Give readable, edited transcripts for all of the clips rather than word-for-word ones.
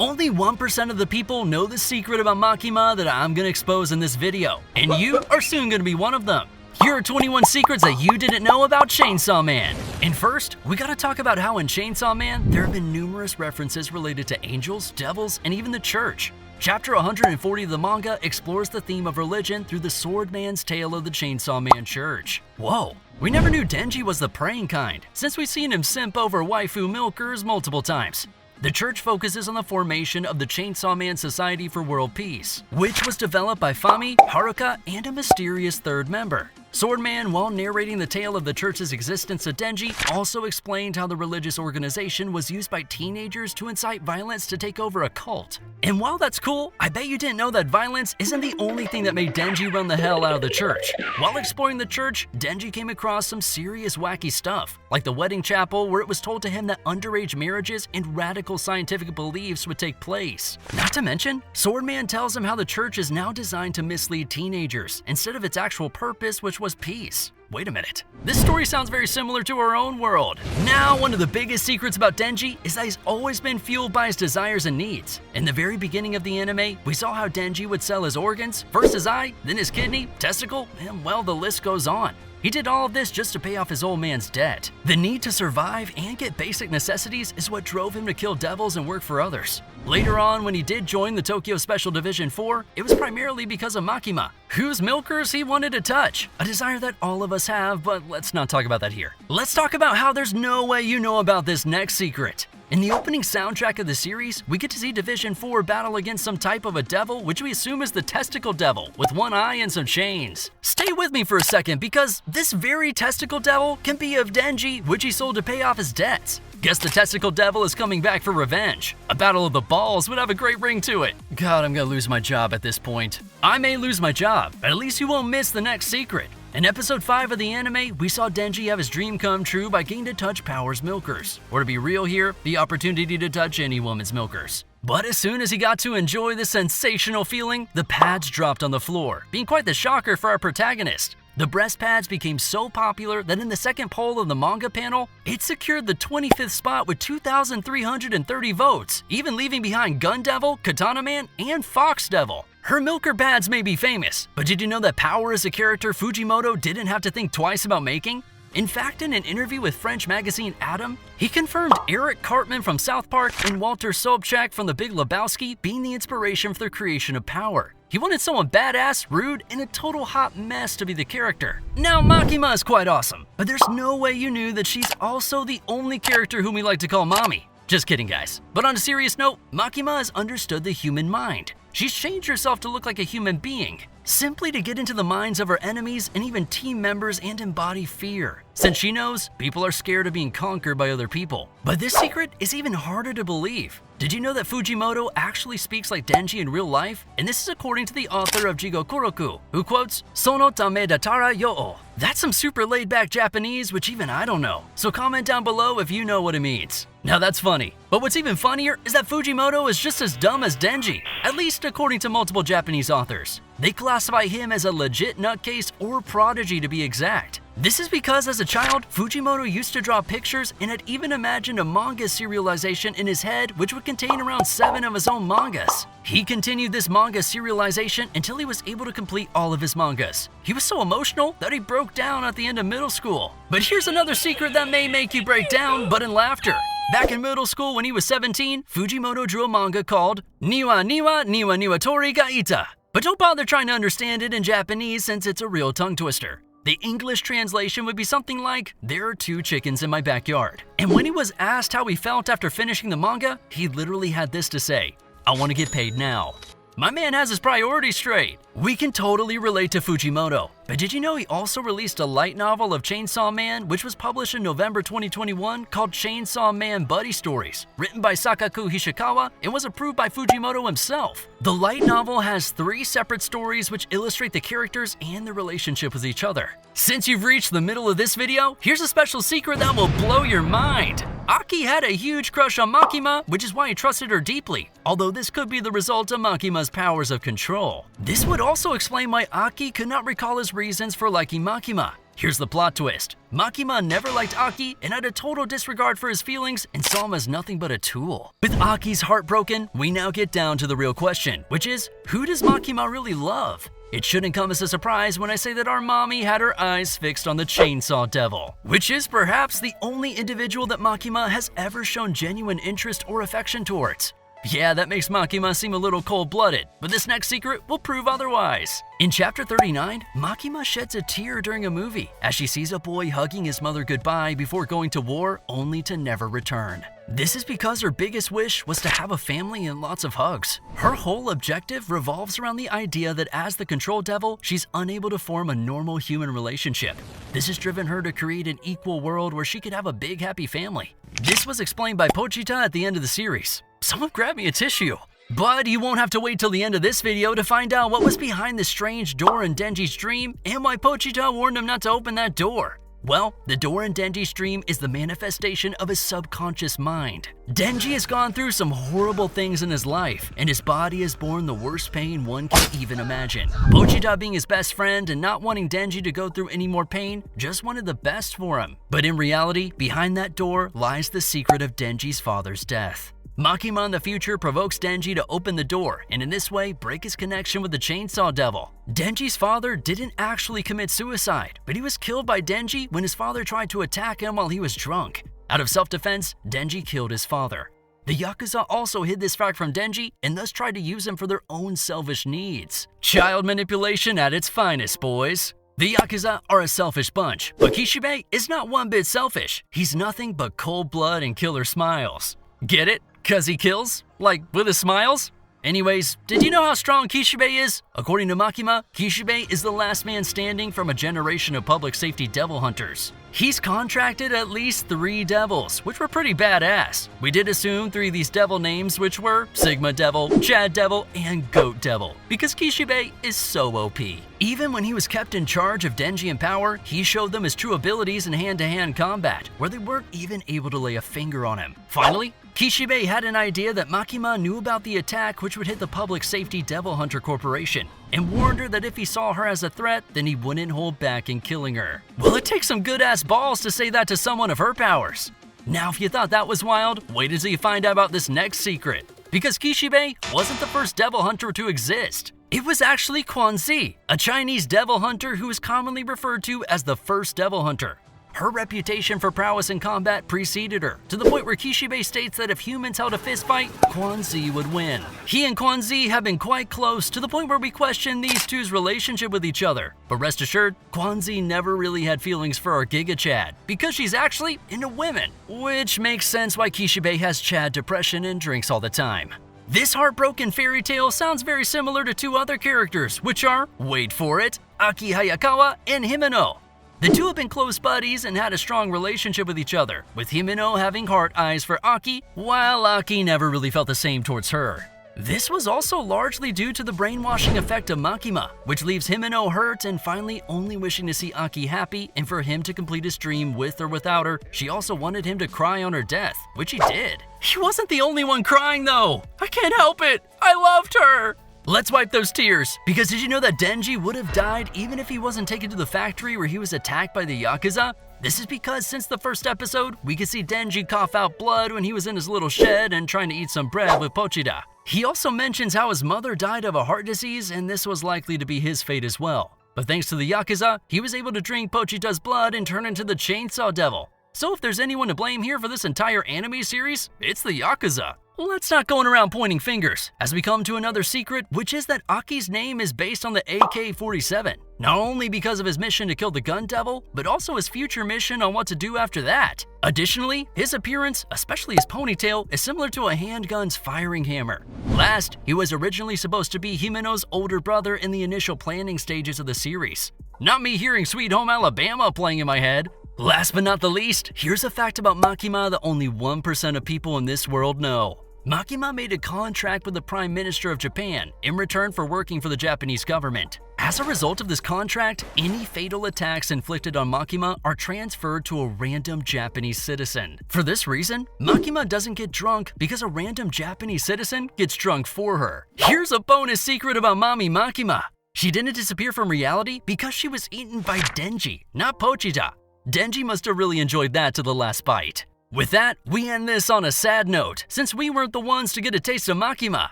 Only 1% of the people know the secret about Makima that I'm gonna expose in this video, and you are soon gonna be one of them. Here are 21 secrets that you didn't know about Chainsaw Man. And first, we gotta talk about how in Chainsaw Man, there have been numerous references related to angels, devils, and even the church. Chapter 140 of the manga explores the theme of religion through the Swordman's tale of the Chainsaw Man Church. Whoa, we never knew Denji was the praying kind, since we've seen him simp over waifu milkers multiple times. The church focuses on the formation of the Chainsaw Man Society for World Peace, which was developed by Fami, Haruka, and a mysterious third member. Swordman, while narrating the tale of the church's existence to Denji, also explained how the religious organization was used by teenagers to incite violence to take over a cult. And while that's cool, I bet you didn't know that violence isn't the only thing that made Denji run the hell out of the church. While exploring the church, Denji came across some serious wacky stuff, like the wedding chapel where it was told to him that underage marriages and radical scientific beliefs would take place. Not to mention, Swordman tells him how the church is now designed to mislead teenagers instead of its actual purpose, which was peace. Wait a minute. This story sounds very similar to our own world. Now, one of the biggest secrets about Denji is that he's always been fueled by his desires and needs. In the very beginning of the anime, we saw how Denji would sell his organs, first his eye, then his kidney, testicle, and well, the list goes on. He did all of this just to pay off his old man's debt. The need to survive and get basic necessities is what drove him to kill devils and work for others. Later on, when he did join the Tokyo Special Division 4, it was primarily because of Makima, whose milkers he wanted to touch, a desire that all of us have, but let's not talk about that here. Let's talk about how there's no way you know about this next secret. In the opening soundtrack of the series, we get to see Division 4 battle against some type of a devil, which we assume is the Testicle Devil, with one eye and some chains. Stay with me for a second, because this very Testicle Devil can be of Denji, which he sold to pay off his debts. Guess the Testicle Devil is coming back for revenge. A battle of the balls would have a great ring to it. God, I'm gonna lose my job at this point. I may lose my job, but at least you won't miss the next secret. In episode 5 of the anime, we saw Denji have his dream come true by getting to touch Power's milkers. Or to be real here, the opportunity to touch any woman's milkers. But as soon as he got to enjoy the sensational feeling, the pads dropped on the floor, being quite the shocker for our protagonist. The breast pads became so popular that in the second poll of the manga panel, it secured the 25th spot with 2,330 votes, even leaving behind Gun Devil, Katana Man, and Fox Devil. Her milker pads may be famous, but did you know that Power is a character Fujimoto didn't have to think twice about making? In fact, in an interview with French magazine Adam, he confirmed Eric Cartman from South Park and Walter Sobchak from The Big Lebowski being the inspiration for the creation of Power. He wanted someone badass, rude, and a total hot mess to be the character. Now, Makima is quite awesome, but there's no way you knew that she's also the only character whom we like to call Mommy. Just kidding, guys. But on a serious note, Makima has understood the human mind. She's changed herself to look like a human being, simply to get into the minds of her enemies and even team members and embody fear, since she knows people are scared of being conquered by other people. But this secret is even harder to believe. Did you know that Fujimoto actually speaks like Denji in real life? And this is according to the author of Jigokoroku, who quotes, "Sono tame datara yo." That's some super laid-back Japanese, which even I don't know. So comment down below if you know what it means. Now that's funny. But what's even funnier is that Fujimoto is just as dumb as Denji, at least according to multiple Japanese authors. They classify him as a legit nutcase or prodigy to be exact. This is because as a child, Fujimoto used to draw pictures and had even imagined a manga serialization in his head which would contain around 7 of his own mangas. He continued this manga serialization until he was able to complete all of his mangas. He was so emotional that he broke down at the end of middle school. But here's another secret that may make you break down, but in laughter. Back in middle school when he was 17, Fujimoto drew a manga called Niwa Niwa Niwa Niwa Tori ga Ita. But don't bother trying to understand it in Japanese since it's a real tongue twister. The English translation would be something like, "There are 2 chickens in my backyard." And when he was asked how he felt after finishing the manga, he literally had this to say, "I want to get paid now." My man has his priorities straight. We can totally relate to Fujimoto. But did you know he also released a light novel of Chainsaw Man, which was published in November 2021, called Chainsaw Man Buddy Stories, written by Sakaku Hishikawa and was approved by Fujimoto himself. The light novel has 3 separate stories which illustrate the characters and their relationship with each other. Since you've reached the middle of this video, here's a special secret that will blow your mind. Aki had a huge crush on Makima, which is why he trusted her deeply, although this could be the result of Makima's powers of control. This would also explain why Aki could not recall his reasons for liking Makima. Here's the plot twist. Makima never liked Aki and had a total disregard for his feelings and saw him as nothing but a tool. With Aki's heart broken, we now get down to the real question, which is, who does Makima really love? It shouldn't come as a surprise when I say that our mommy had her eyes fixed on the Chainsaw Devil, which is perhaps the only individual that Makima has ever shown genuine interest or affection towards. Yeah, that makes Makima seem a little cold-blooded, but this next secret will prove otherwise. In Chapter 39, Makima sheds a tear during a movie as she sees a boy hugging his mother goodbye before going to war only to never return. This is because her biggest wish was to have a family and lots of hugs. Her whole objective revolves around the idea that as the Control Devil, she's unable to form a normal human relationship. This has driven her to create an equal world where she could have a big happy family. This was explained by Pochita at the end of the series. Someone grab me a tissue. But you won't have to wait till the end of this video to find out what was behind the strange door in Denji's dream and why Pochita warned him not to open that door. Well, the door in Denji's dream is the manifestation of his subconscious mind. Denji has gone through some horrible things in his life, and his body has borne the worst pain one can even imagine. Pochita, being his best friend and not wanting Denji to go through any more pain, just wanted the best for him. But in reality, behind that door lies the secret of Denji's father's death. Makima in the future provokes Denji to open the door and in this way break his connection with the Chainsaw Devil. Denji's father didn't actually commit suicide, but he was killed by Denji when his father tried to attack him while he was drunk. Out of self-defense, Denji killed his father. The Yakuza also hid this fact from Denji and thus tried to use him for their own selfish needs. Child manipulation at its finest, boys. The Yakuza are a selfish bunch, but Kishibe is not one bit selfish. He's nothing but cold blood and killer smiles. Get it? 'Cause he kills? Like, with his smiles? Anyways, did you know how strong Kishibe is? According to Makima, Kishibe is the last man standing from a generation of public safety devil hunters. He's contracted at least 3 devils, which were pretty badass. We did assume 3 of these devil names, which were Sigma Devil, Chad Devil, and Goat Devil, because Kishibe is so OP. Even when he was kept in charge of Denji and Power, he showed them his true abilities in hand-to-hand combat, where they weren't even able to lay a finger on him. Finally, Kishibe had an idea that Makima knew about the attack which would hit the Public Safety Devil Hunter Corporation, and warned her that if he saw her as a threat, then he wouldn't hold back in killing her. Well, it takes some good-ass balls to say that to someone of her powers. Now, if you thought that was wild, wait until you find out about this next secret. Because Kishibe wasn't the first devil hunter to exist. It was actually Quan Zi, a Chinese devil hunter who is commonly referred to as the first devil hunter. Her reputation for prowess in combat preceded her, to the point where Kishibe states that if humans held a fistfight, Quan Zi would win. He and Quan Zi have been quite close, to the point where we question these two's relationship with each other. But rest assured, Quan Zi never really had feelings for our Giga Chad, because she's actually into women. Which makes sense why Kishibe has Chad depression and drinks all the time. This heartbroken fairy tale sounds very similar to 2 other characters, which are, wait for it, Aki Hayakawa and Himeno. The 2 have been close buddies and had a strong relationship with each other, with Himeno having heart eyes for Aki, while Aki never really felt the same towards her. This was also largely due to the brainwashing effect of Makima, which leaves Himeno hurt and finally only wishing to see Aki happy and for him to complete his dream with or without her. She also wanted him to cry on her death, which he did. He wasn't the only one crying though. I can't help it. I loved her. Let's wipe those tears, because did you know that Denji would have died even if he wasn't taken to the factory where he was attacked by the Yakuza? This is because since the first episode, we could see Denji cough out blood when he was in his little shed and trying to eat some bread with Pochita. He also mentions how his mother died of a heart disease and this was likely to be his fate as well. But thanks to the Yakuza, he was able to drink Pochita's blood and turn into the Chainsaw Devil. So if there's anyone to blame here for this entire anime series, it's the Yakuza. Let's not go around pointing fingers, as we come to another secret, which is that Aki's name is based on the AK-47. Not only because of his mission to kill the Gun Devil, but also his future mission on what to do after that. Additionally, his appearance, especially his ponytail, is similar to a handgun's firing hammer. Last, he was originally supposed to be Himeno's older brother in the initial planning stages of the series. Not me hearing Sweet Home Alabama playing in my head. Last but not the least, here's a fact about Makima that only 1% of people in this world know. Makima made a contract with the Prime Minister of Japan in return for working for the Japanese government. As a result of this contract, any fatal attacks inflicted on Makima are transferred to a random Japanese citizen. For this reason, Makima doesn't get drunk because a random Japanese citizen gets drunk for her. Here's a bonus secret about Mommy Makima. She didn't disappear from reality because she was eaten by Denji, not Pochita. Denji must have really enjoyed that to the last bite. With that, we end this on a sad note, since we weren't the ones to get a taste of Makima.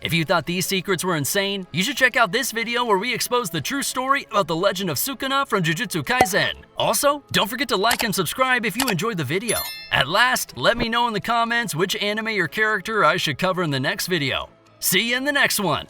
If you thought these secrets were insane, you should check out this video where we expose the true story about the legend of Sukuna from Jujutsu Kaisen. Also, don't forget to like and subscribe if you enjoyed the video. At last, let me know in the comments which anime or character I should cover in the next video. See you in the next one!